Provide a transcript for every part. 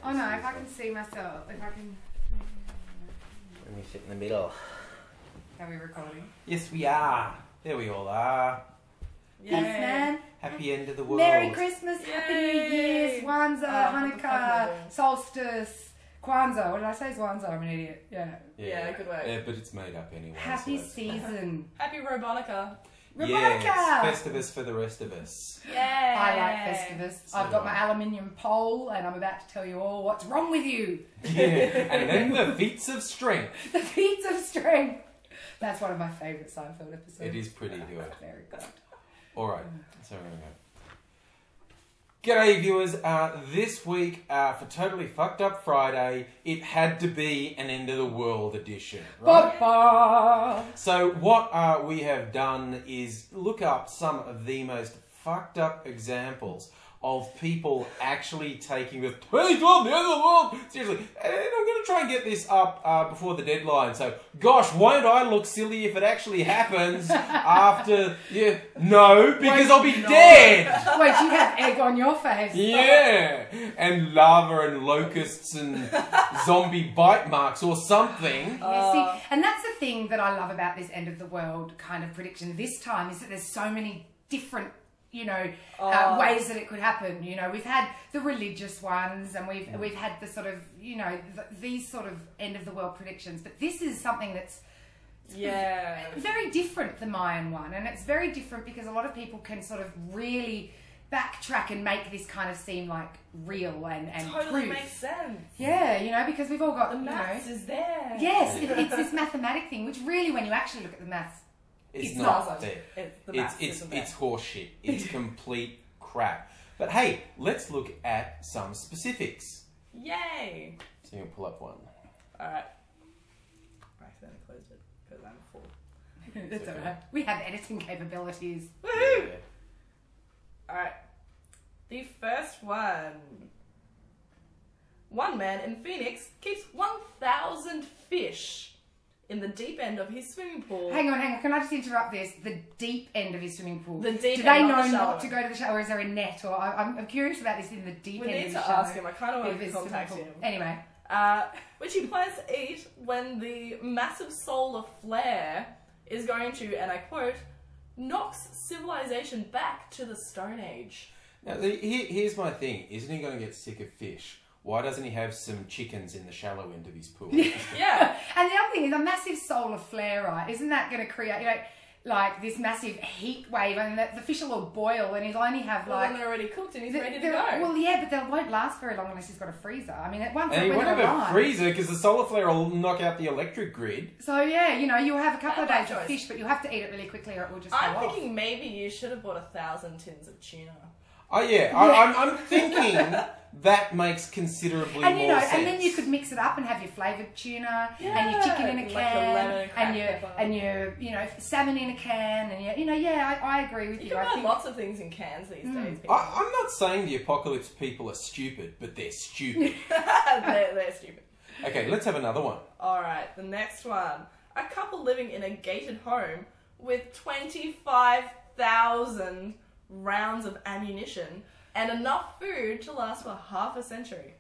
Oh no, if I can see myself, if I can... When we sit in the middle. Are we recording? Yes, we are. There we all are. Peace, man. Happy end of the world. Merry Christmas, Happy New Year, Swanza, Hanukkah, Solstice, Kwanzaa. What did I say? Swanza. I'm an idiot. Yeah, good work. Yeah, but it's made up anyway. Happy season. Happy Robonica. Yes, Festivus for the rest of us. Yeah. I like Festivus. I've got my aluminium pole and I'm about to tell you all what's wrong with you. Yeah, and then the feats of strength. The feats of strength. That's one of my favourite Seinfeld episodes. It is pretty good. Very good. Alright, so we're going to go. G'day viewers, this week for Totally Fucked Up Friday, it had to be an end of the world edition, right? Ba-ba. So what we have done is look up some of the most fucked up examples of people actually taking the 2012, the end of the world, seriously. And I'm going to try and get this up before the deadline. So, gosh, won't I look silly if it actually happens after... Yeah, no, because I'll be dead. Wait, you have egg on your face. Yeah, and lava and locusts and zombie bite marks or something. Yeah, see, and that's the thing that I love about this end of the world kind of prediction this time is that there's so many different, you know, ways that it could happen. You know, we've had the religious ones, and we've had the sort of, you know, these sort of end of the world predictions. But this is something that's very different, the Mayan one, and it's very different because a lot of people can sort of really backtrack and make this kind of seem like real and totally proof. Makes sense. Yeah, you know, because we've all got the maths is there. Yes, it's this mathematic thing, which really, when you actually look at the maths, it's not there. It's horseshit. It's complete crap. But hey, let's look at some specifics. Yay! So you'll pull up one. Alright. I accidentally closed it because I'm full. That's alright. We have editing capabilities. Woohoo! Yeah. Alright. The first one. One man in Phoenix keeps 1,000 fish in the deep end of his swimming pool. Hang on. Can I just interrupt this? The deep end of his swimming pool. The deep Do end they of know the not to go to the shower, or is there a net? Or I'm curious about this in the deep We end need of to the shower. ask him. I kind of want to contact him. Anyway. Which he plans to eat when the massive solar flare is going to, and I quote, knocks civilization back to the Stone Age. Now, here's my thing. Isn't he going to get sick of fish? Why doesn't he have some chickens in the shallow end of his pool? Yeah. And the other thing is a massive solar flare, right? Isn't that going to create, you know, like this massive heat wave, and the fish will all boil, and he'll only have like... Well, they're already cooked and he's ready to go. Well, yeah, but they won't last very long unless he's got a freezer. I mean, at one point and he when won't they're have a alive... freezer because the solar flare will knock out the electric grid. So yeah, you know, you'll have a couple of days choice. of fish, but you'll have to eat it really quickly or it will just go I'm off. thinking maybe you should have bought 1,000 tins of tuna. Oh yeah, I'm thinking that makes considerably and you more know, sense. and then you could mix it up and have your flavoured tuna and your chicken in a can and your you know salmon in a can and you know I agree with you. You can buy lots of things in cans these days. I'm not saying the apocalypse people are stupid, but they're stupid. they're stupid. Okay, let's have another one. All right, the next one: a couple living in a gated home with 25,000 rounds of ammunition and enough food to last for half a century.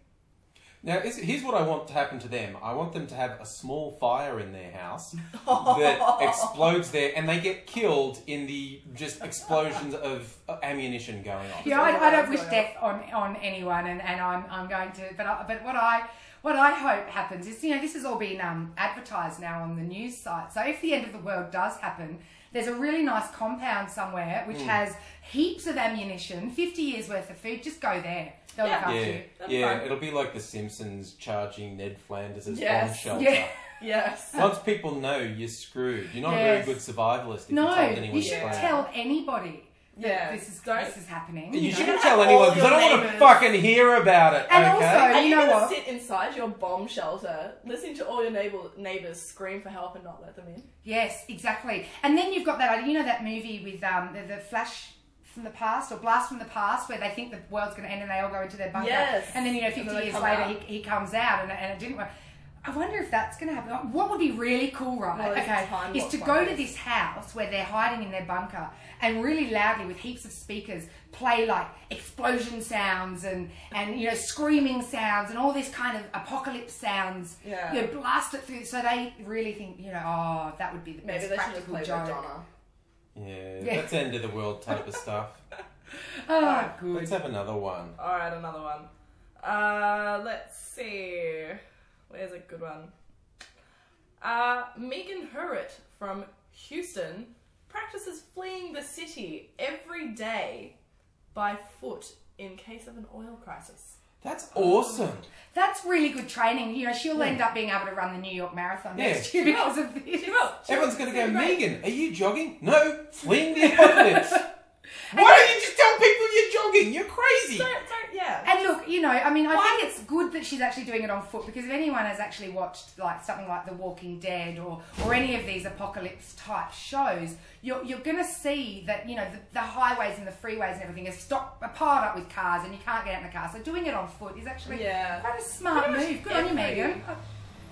Now, here's what I want to happen to them. I want them to have a small fire in their house that explodes there, and they get killed in the just explosions of ammunition going on. Yeah, I don't wish death on anyone, and I'm going to. But what I hope happens is, you know, this has all been advertised now on the news site. So if the end of the world does happen, there's a really nice compound somewhere which has heaps of ammunition, 50 years worth of food. Just go there. They'll look after you. Yeah, it'll be like The Simpsons charging Ned Flanders' bomb shelter. Yeah. Yes. Once people know, you're screwed. You're not a very good survivalist if you told anyone. You shouldn't tell anybody that this is happening. You shouldn't tell anyone because I don't want to fucking hear about it. And okay? also, you know what? Sit inside your bomb shelter, listening to all your neighbours scream for help and not let them in. Yes, exactly. And then you've got that, you know, that movie with the Flash from the past or Blast from the Past, where they think the world's going to end and they all go into their bunker. Yes. And then, you know, 50 years later he comes out and it didn't work. I wonder if that's going to happen. What would be really cool, right? Well, okay, is to go to this house where they're hiding in their bunker and really loudly with heaps of speakers play like explosion sounds and screaming sounds and all this kind of apocalypse sounds. Yeah. Blast it through so they really think, that would be the best practical joke. Yeah, that's end of the world type of stuff. Good. Let's have another one. All right, another one. Let's see. Where's a good one? Megan Hurritt from Houston practices fleeing the city every day by foot in case of an oil crisis. That's awesome. That's really good training. She'll end up being able to run the New York Marathon next year because of this. She will. Everyone's going to go, Megan, are you jogging? No, fleeing the apocalypse. Why don't you just tell people you're jogging? You're crazy. Yeah. And look, I think it's good that she's actually doing it on foot because if anyone has actually watched like something like The Walking Dead or any of these apocalypse type shows, you're going to see that, the highways and the freeways and everything are piled up with cars and you can't get out in the car. So doing it on foot is actually quite a smart move. Good on you, Megan.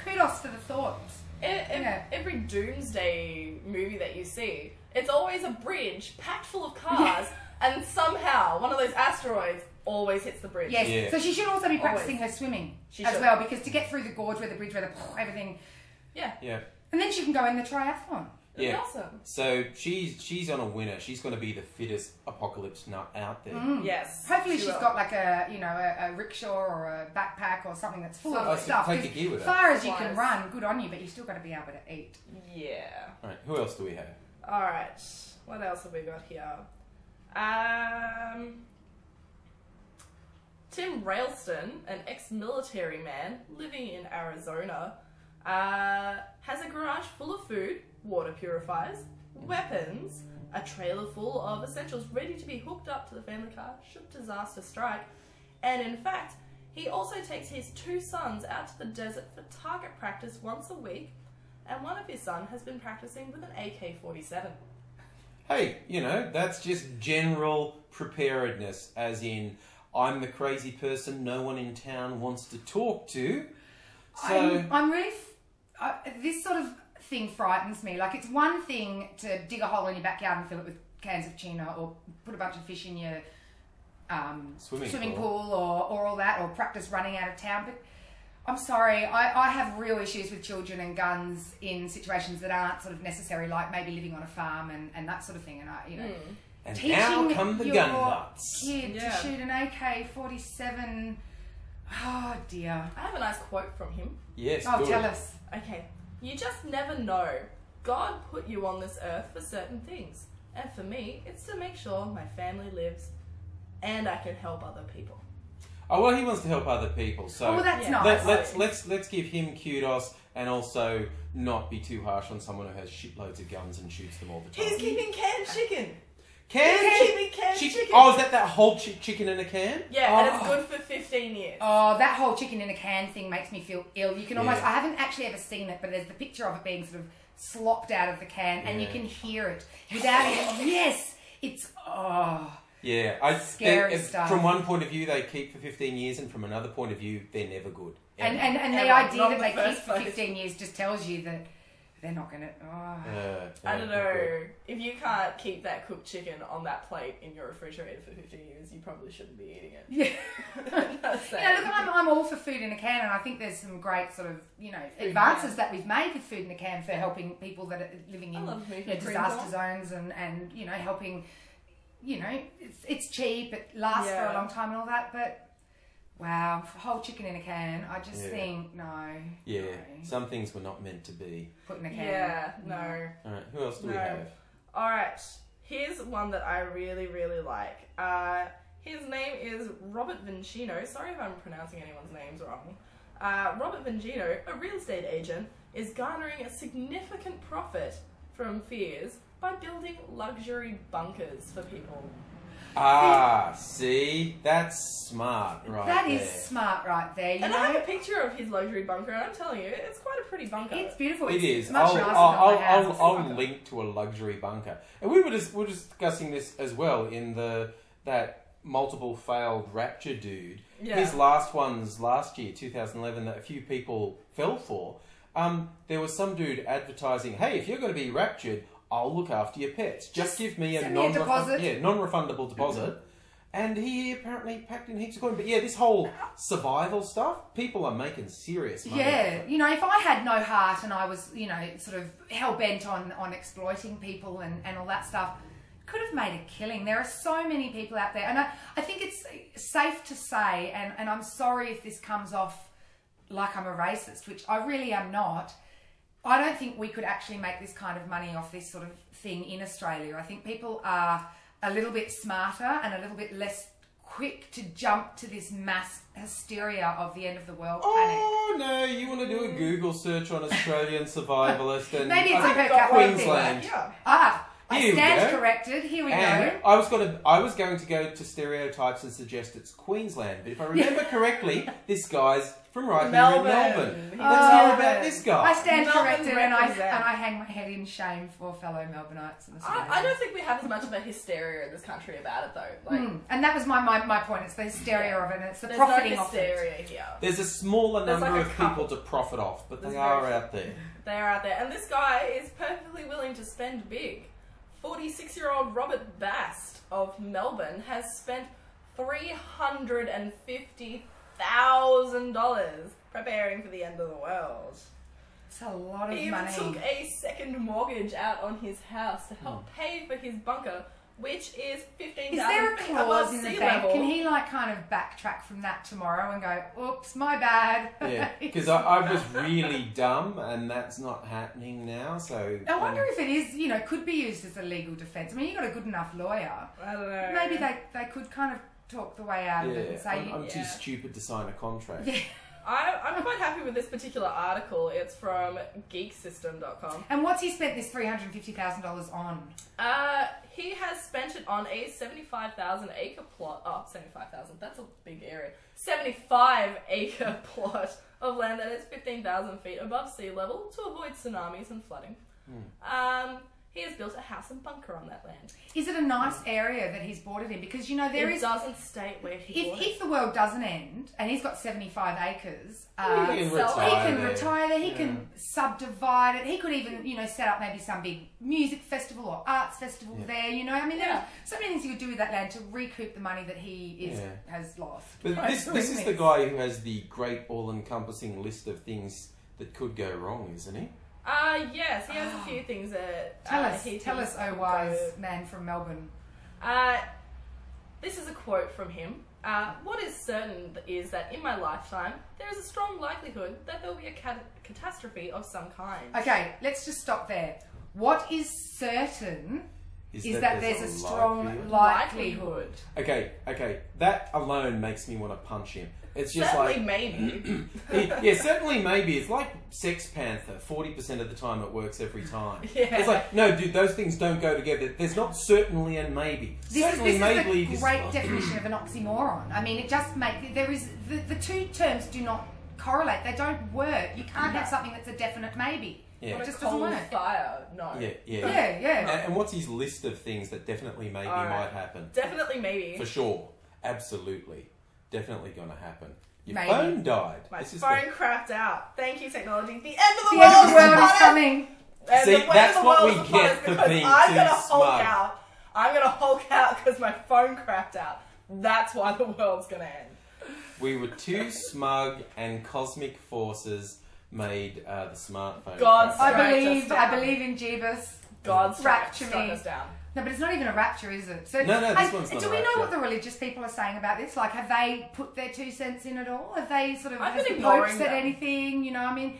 Kudos to the thoughts. Every doomsday movie that you see, it's always a bridge packed full of cars and somehow one of those asteroids always hits the bridge. Yes, Yeah. so she should also be practicing her swimming as well because to get through the gorge where the bridge, where everything... Yeah. And then she can go in the triathlon. Yeah. Awesome. So she's on a winner. She's going to be the fittest apocalypse nut out there. Yes. Hopefully she's got like a rickshaw or a backpack or something that's full of stuff. Take a gear with as her. far as you can run, good on you, but you still got to be able to eat. Yeah. All right, who else do we have? All right. What else have we got here? Tim Railston, an ex-military man living in Arizona, has a garage full of food, water purifiers, weapons, a trailer full of essentials ready to be hooked up to the family car should disaster strike, and in fact, he also takes his 2 sons out to the desert for target practice once a week, and one of his sons has been practicing with an AK-47. Hey, that's just general preparedness, as in, I'm the crazy person no one in town wants to talk to. So I'm really... this sort of thing frightens me. Like, it's one thing to dig a hole in your backyard and fill it with cans of tuna or put a bunch of fish in your swimming pool or all that, or practice running out of town. But I'm sorry, I have real issues with children and guns in situations that aren't sort of necessary, like maybe living on a farm and that sort of thing. And and teaching now come the your gun nuts. kid to shoot an AK-47. Oh dear. I have a nice quote from him. Yes, Oh, good. tell us. Okay. You just never know. God put you on this earth for certain things. And for me, it's to make sure my family lives and I can help other people. Oh, well, he wants to help other people, so Oh, well, that's nice. let's give him kudos and also not be too harsh on someone who has shitloads of guns and shoots them all the time. He's keeping canned chicken. Canned Canned chicken? chicken. Oh, is that whole chicken in a can? Yeah, and it's good for 15 years. Oh, that whole chicken in a can thing makes me feel ill. You can almost... I haven't actually ever seen it, but there's the picture of it being sort of slopped out of the can and you can hear it without it. Yes! It's... Oh... Yeah, Scary stuff. From one point of view, they keep for 15 years, and from another point of view, they're never good. And the idea that they keep for 15 years just tells you that they're not going to... I don't know. If you can't keep that cooked chicken on that plate in your refrigerator for 15 years, you probably shouldn't be eating it. Yeah. Look, I'm all for food in a can, and I think there's some great sort of, advances that we've made with food in a can for helping people that are living in disaster zones and helping... it's cheap, it lasts for a long time and all that, but wow, whole chicken in a can, I just think, no. Yeah, no. some things were not meant to be. Put in a can. Yeah, no. Alright, who else do we have? Alright, here's one that I really, really like. His name is Robert Vincino. Sorry if I'm pronouncing anyone's names wrong. Robert Vincino, a real estate agent, is garnering a significant profit from fears by building luxury bunkers for people. See? That's smart right That there. is smart right there, And I have a picture of his luxury bunker, and I'm telling you, it's quite a pretty bunker. It's beautiful. It is. Much nicer than my house. I'll link to a luxury bunker. And we were discussing this as well in that multiple failed rapture dude. Yeah. His last ones last year, 2011, that a few people fell for. There was some dude advertising, hey, if you're going to be raptured, I'll look after your pets. Just give me a non-refundable deposit. And he apparently packed in heaps of coin. But yeah, this whole survival stuff, people are making serious money. Yeah, you know, if I had no heart and I was, you know, sort of hell-bent on exploiting people and all that stuff, could have made a killing. There are so many people out there. And I think it's safe to say, and I'm sorry if this comes off like I'm a racist, which I really am not, I don't think we could actually make this kind of money off this sort of thing in Australia. I think people are a little bit smarter and a little bit less quick to jump to this mass hysteria of the end of the world panic. Oh no, you want to do a Google search on Australian survivalist and maybe it's a per capita Queensland. Yeah. I Here we stand go. corrected. Here we And go. I was going to go to stereotypes and suggest it's Queensland, but if I remember correctly, this guy's from right here in Melbourne. Let's hear about this guy. I stand Melbourne corrected and I represent. hang my head in shame for fellow Melbourneites and Australians. I don't think we have as much of a hysteria in this country about it though. Like, And that was my point. It's the hysteria of it and it's the there's profiting no of it. hysteria here. There's a smaller There's number like a of people couple. to profit off, but There's they very are few. out there. They are out there. And this guy is perfectly willing to spend big. 46-year-old Robert Bast of Melbourne has spent $350,000 preparing for the end of the world. It's a lot of He even money. took a second mortgage out on his house to help pay for his bunker, which is 15,000 Is there a feet clause above in the sea bank? level. Can he like kind of backtrack from that tomorrow and go, oops, my bad? Yeah, because I was really dumb, and that's not happening now. So I wonder if it is, you know, could be used as a legal defence. I mean, you got a good enough lawyer. I don't know. Maybe they could kind of talk the way out of it and say, I'm too stupid to sign a contract. yeah. I'm quite happy with this particular article. It's from geeksystem.com. And what's he spent this $350,000 on? He has spent it on a 75,000 acre plot. Oh, 75,000. That's a big area. 75 acre plot of land that is 15,000 feet above sea level to avoid tsunamis and flooding. He has built a house and bunker on that land. Is it a nice area that he's bought it in? Because, you know, there It is... doesn't state where he bought it. If the world doesn't end, and he's got 75 acres, He can he retire can there. retire there, he can subdivide it, he could even, you know, set up maybe some big music festival or arts festival there, you know. I mean, there are so many things you could do with that land to recoup the money that he has lost. But this is the guy who has the great all-encompassing list of things that could go wrong, isn't he? Yes, he has a few things that Tell he us, thinks oh could wise go. man from Melbourne. This is a quote from him. What is certain is that in my lifetime, there is a strong likelihood that there will be a catastrophe of some kind. Okay, let's just stop there. What is certain is that there's a strong likelihood. Okay, that alone makes me want to punch him. It's just Certainly like maybe. yeah, certainly maybe. It's like Sex Panther. 40% of the time it works every time. Yeah. It's like, no, dude, those things don't go together. There's not certainly and maybe. Certainly, This maybe. is a great definition of an oxymoron. I mean, it just the two terms do not correlate. They don't work. You can't have something that's a definite maybe. Yeah. It just doesn't Cold work. fire, no. Yeah. And what's his list of things that definitely maybe might happen? Definitely maybe. For sure. Absolutely. Definitely going to happen. Your Maybe. phone died. My This is phone crapped out. Thank you, technology. The end of the The end of the world upon is us. coming. And See, the way that's the what world we is upon get us for because being I'm too gonna Hulk smug. out. I'm gonna Hulk out because my phone crapped out. That's why the world's gonna end. We were too smug, and cosmic forces made the smartphone. God's crack. I believe in Jeebus. God struck Rapture struck me. us down. No, but it's not even a rapture, is it? So, No, this one's not do a we know rapture. what the religious people are saying about this? Like, have they put their 2 cents in at all? Have they sort of, I've has been the Pope ignoring said them. anything? You know, I mean,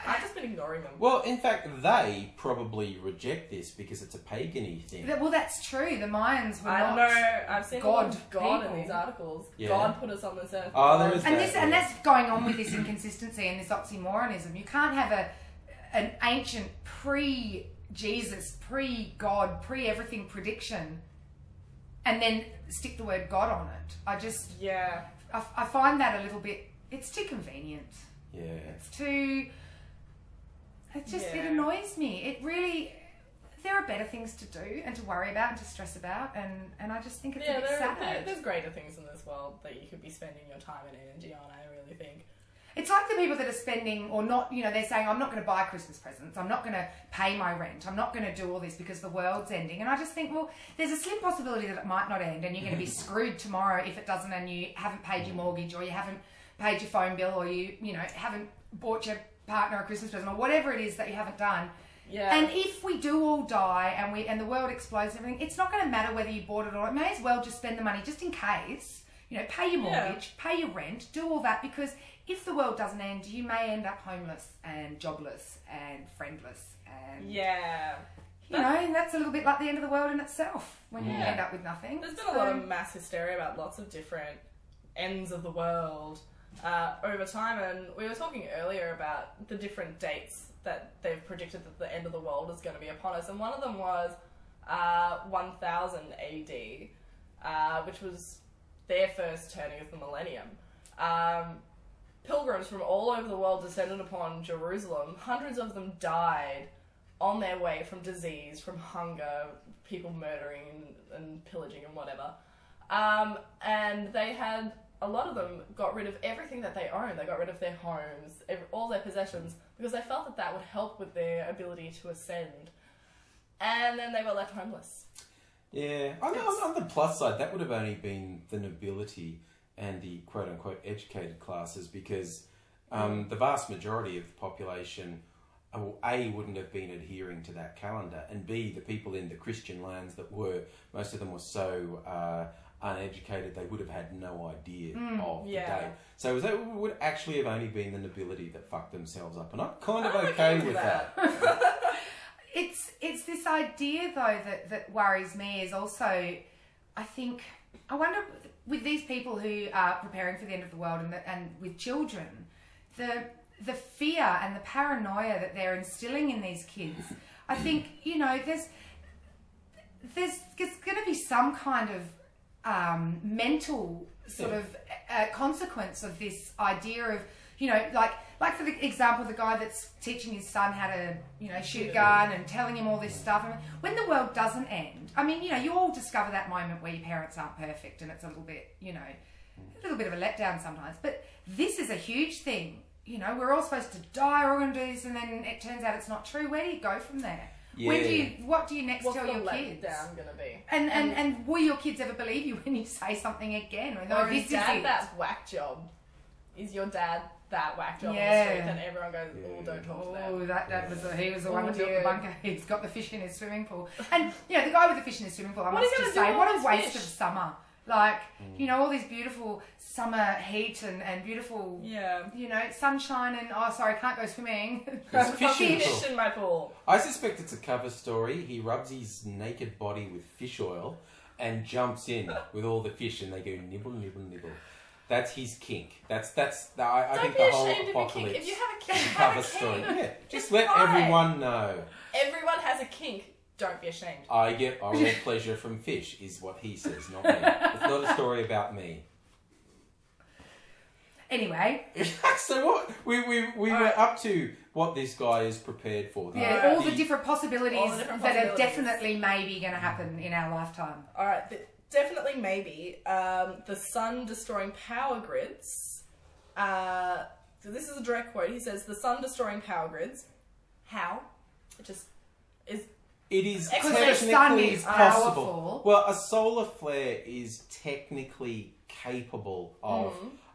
I've just been ignoring them. Well, in fact, they probably reject this because it's a pagan-y thing. well, that's true. The Mayans were I not. know. I've seen God a lot of God people. in these articles. Yeah. God put us on this earth. Oh, there is And that, this, yeah. and that's going on with this inconsistency and this oxymoronism. You can't have an ancient pre-Jesus, pre-God, pre-everything prediction, and then stick the word God on it. Yeah. I find that a little bit. It's too convenient. Yeah. It's too. It just it Yeah. annoys me. It really. there are better things to do and to worry about and to stress about, and I just think it's a bit sad. There's greater things in this world that you could be spending your time and energy on, I really think. It's like the people that are spending or not, they're saying, I'm not going to buy Christmas presents, I'm not going to pay my rent, I'm not going to do all this because the world's ending. And I just think, well, there's a slim possibility that it might not end and you're going to be screwed tomorrow if it doesn't, and you haven't paid your mortgage, or you haven't paid your phone bill, or you haven't bought your partner a Christmas present, or whatever it is that you haven't done. Yeah. And if we do all die and the world explodes and everything, it's not going to matter whether you bought it or not. May as well just spend the money just in case. Pay your mortgage, pay your rent, do all that, because if the world doesn't end, you may end up homeless and jobless and friendless and and that's a little bit like the end of the world in itself when you end up with nothing. There's been a lot of mass hysteria about lots of different ends of the world over time, and we were talking earlier about the different dates that they've predicted that the end of the world is going to be upon us, and one of them was 1000 AD, which was their first turning of the millennium. Pilgrims from all over the world descended upon Jerusalem. Hundreds of them died on their way from disease, from hunger, people murdering and pillaging and whatever. And they had, a lot of them got rid of everything that they owned. They got rid of their homes, all their possessions, because they felt that that would help with their ability to ascend. And then they were left homeless. Yeah. On the plus side, that would have only been the nobility and the quote-unquote educated classes, because the vast majority of the population, A, wouldn't have been adhering to that calendar, and B, the people in the Christian lands that were, most of them were so uneducated, they would have had no idea of the day. So it would actually have only been the nobility that fucked themselves up, and I'm kind of okay with that. It's this idea, though, that worries me is also, I wonder, with these people who are preparing for the end of the world and with children, the fear and the paranoia that they're instilling in these kids, I think, there's going to be some kind of mental sort of consequence of this idea of, like for the example, the guy that's teaching his son how to, shoot a gun and telling him all this stuff. When the world doesn't end, you all discover that moment where your parents aren't perfect and it's a little bit, a little bit of a letdown sometimes. But this is a huge thing. We're all supposed to die, we're all going to do this, and then it turns out it's not true. Where do you go from there? Yeah. What do you next tell your kids? What's the letdown going to be? And will your kids ever believe you when you say something again? Or is dad that whack job? Is your dad that whack job on the street and everyone goes, oh, don't talk to them? Oh, he was the one that built the bunker. He's got the fish in his swimming pool. And, the guy with the fish in his swimming pool, I must just say, what a waste of summer. All these beautiful summer heat and beautiful, sunshine and, can't go swimming. There's fish in my pool. I suspect it's a cover story. He rubs his naked body with fish oil and jumps in with all the fish and they go nibble, nibble, nibble. That's his kink. I think the whole apocalypse. If you have a kink, cover story. Yeah, just let everyone know. Everyone has a kink. Don't be ashamed. I get oral pleasure from fish, is what he says, not me. It's not a story about me. Anyway. So what? We were up to what this guy is prepared for. All the different possibilities that are definitely maybe going to happen in our lifetime. All right. Definitely maybe. The sun destroying power grids. So this is a direct quote. He says, the sun destroying power grids. How? It is technically possible. Well, a solar flare is technically capable of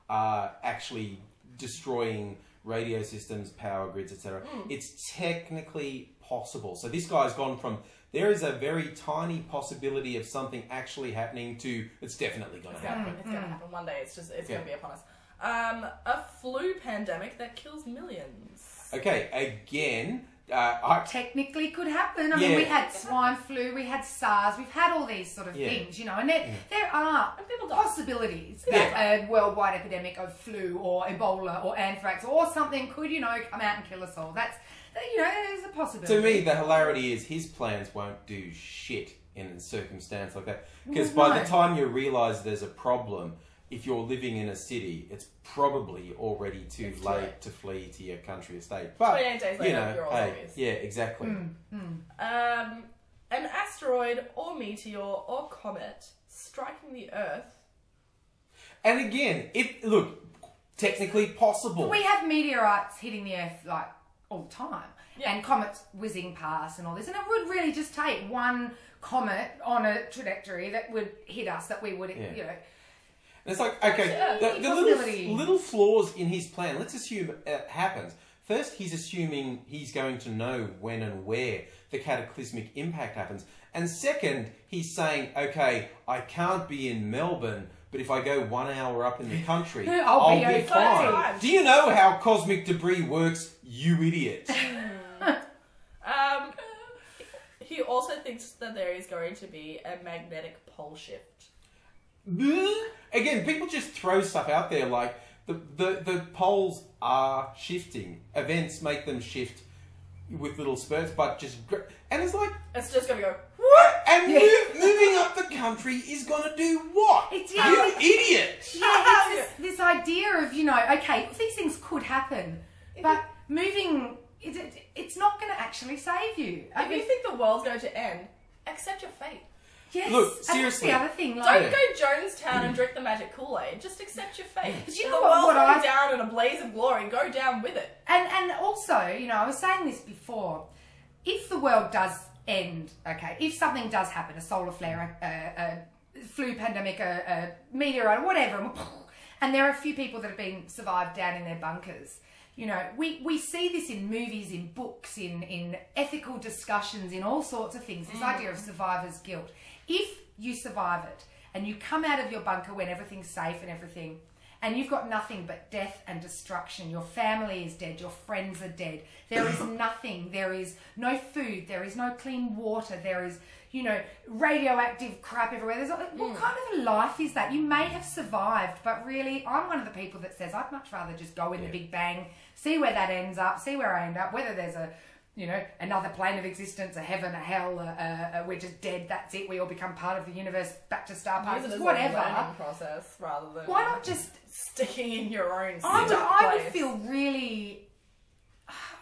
actually destroying radio systems, power grids, etc. It's technically possible. So this guy's gone from there is a very tiny possibility of something actually happening to it's definitely going to happen. It's going to happen one day. It's going to be upon us. A flu pandemic that kills millions. Okay, again, technically could happen. I mean, we had swine flu, we had SARS, we've had all these sort of things, and there are possibilities that a worldwide epidemic of flu or Ebola or anthrax or something could, come out and kill us all. That's, there's a possibility. To me, the hilarity is his plans won't do shit in a circumstance like that. Because by the time you realise there's a problem, if you're living in a city, it's probably already too late to flee to your country estate. But 28 days later, you're all zombies. Yeah, exactly. an asteroid or meteor or comet striking the Earth. And again, technically possible. We have meteorites hitting the Earth like all the time, Yeah. and comets whizzing past and all this, and it would really just take one comet on a trajectory that would hit us, that we would, Yeah. you know. And it's like, okay, the little flaws in his plan, let's assume it happens. First, he's assuming he's going to know when and where the cataclysmic impact happens. And second, he's saying, okay, I can't be in Melbourne, but if I go 1 hour up in the country, I'll be fine. Okay. Do you know how cosmic debris works, you idiot? He also thinks that there is going to be a magnetic pole shift. Again, people just throw stuff out there like the poles are shifting. Events make them shift with little spurts, but and it's like, It's just going to go, and moving up the country is going to do what? You idiot! Yeah, it's this idea of, you know, okay, these things could happen, but moving, it's not going to actually save you. If you think the world's going to end, accept your fate. Yes, Look, seriously. and that's the other thing. Like, Don't go Jonestown and drink the magic Kool-Aid. Just accept your fate. But you If know the what world's I- going down in a blaze of glory, go down with it. And also, you know, I was saying this before, if the world does end, okay, if something does happen, a solar flare, a flu pandemic, a meteorite, whatever, and there are a few people that have been survived down in their bunkers, you know, we see this in movies, in books, in ethical discussions, in all sorts of things, this idea of survivor's guilt. If you survive it and you come out of your bunker when everything's safe and everything, and you've got nothing but death and destruction, your family is dead, your friends are dead, there is nothing, there is no food, there is no clean water, there is, you know, radioactive crap everywhere. There's what kind of a life is that? You may have survived, but really, I'm one of the people that says I'd much rather just go in the Big Bang, see where that ends up, see where I end up, whether there's a, you know, another plane of existence, a heaven, a hell, we're just dead, that's it, we all become part of the universe, back to star Use it particles, as whatever. a learning process rather than Why not just... sticking in your own I stuck would place. feel really...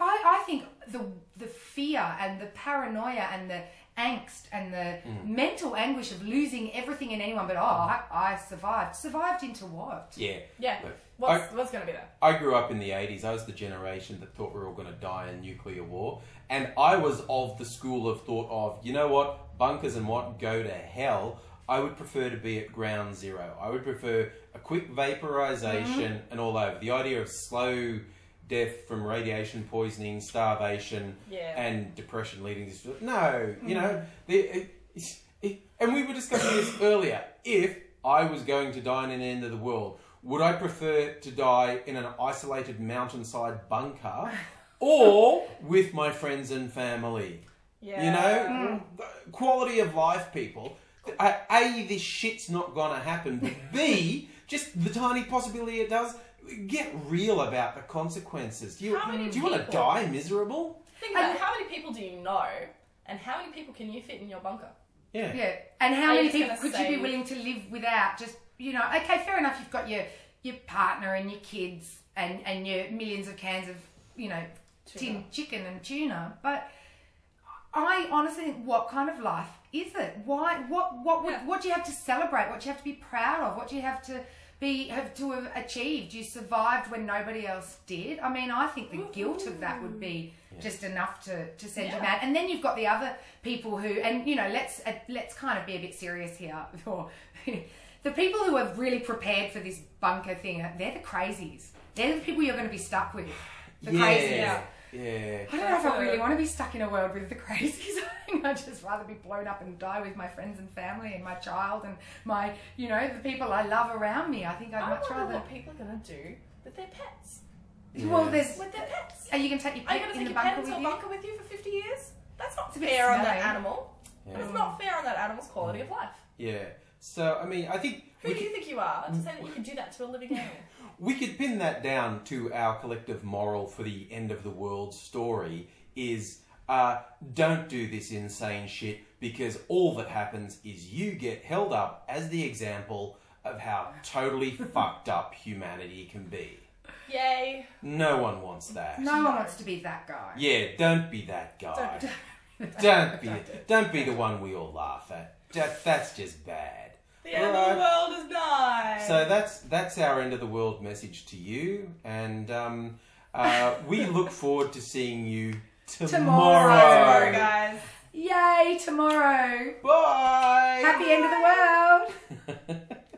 I think the fear and the paranoia and the angst and the mental anguish of losing everything and anyone, but I survived. Survived into what? Yeah. Yeah. Look, What's going to be there? I grew up in the 80s. I was the generation that thought we were all going to die in nuclear war. And I was of the school of thought of, you know what, bunkers and what, go to hell. I would prefer to be at ground zero. I would prefer a quick vaporization and all over. The idea of slow death from radiation poisoning, starvation, and depression leading to... No, you know, and we were discussing this earlier. If I was going to die in an end of the world, would I prefer to die in an isolated mountainside bunker or with my friends and family? Yeah. You know, quality of life, people. A, this shit's not gonna happen, but B, just the tiny possibility it does, get real about the consequences. Do you want to die miserable? Think about it. How many people do you know, and how many people can you fit in your bunker? Yeah. Yeah, and how Are many you just people gonna could you save- be willing to live without? Just, you know, okay, fair enough, you've got your partner and your kids and your millions of cans of, you know, tin chicken and tuna, but I honestly think, what kind of life is it? Why? What do you have to celebrate? What do you have to be proud of? What do you have to have achieved? You survived when nobody else did. I mean, I think the guilt of that would be just enough to send you mad. And then you've got the other people who, and you know, let's kind of be a bit serious here. The people who are really prepared for this bunker thing, they're the crazies. They're the people you're going to be stuck with. The crazies. Yeah. I don't know if I really want to be stuck in a world with the crazies. I think I'd just rather be blown up and die with my friends and family and my child and my, you know, the people I love around me. I think I'd much wonder rather... what people are going to do with their pets. Yeah. Well, there's... With their pets. Are you going to take your Are you pet going to in take the your pet bunker into with a you? bunker with you for 50 years? That's not It's a bit fair on that smelly. animal. Yeah. And it's not fair on that animal's quality of life. Yeah. So, I mean, I think... Who do you think you are to say that you can do that to a living animal? We could pin that down to our collective moral for the end of the world story is don't do this insane shit, because all that happens is you get held up as the example of how totally fucked up humanity can be. Yay. No one wants that. No one wants to be that guy. Yeah, don't be that guy. Don't Don't be the one we all laugh at. That's just bad. The end of the world is nigh. So that's our end of the world message to you, and we look forward to seeing you tomorrow, guys. Yay, tomorrow. Bye. Happy end of the world.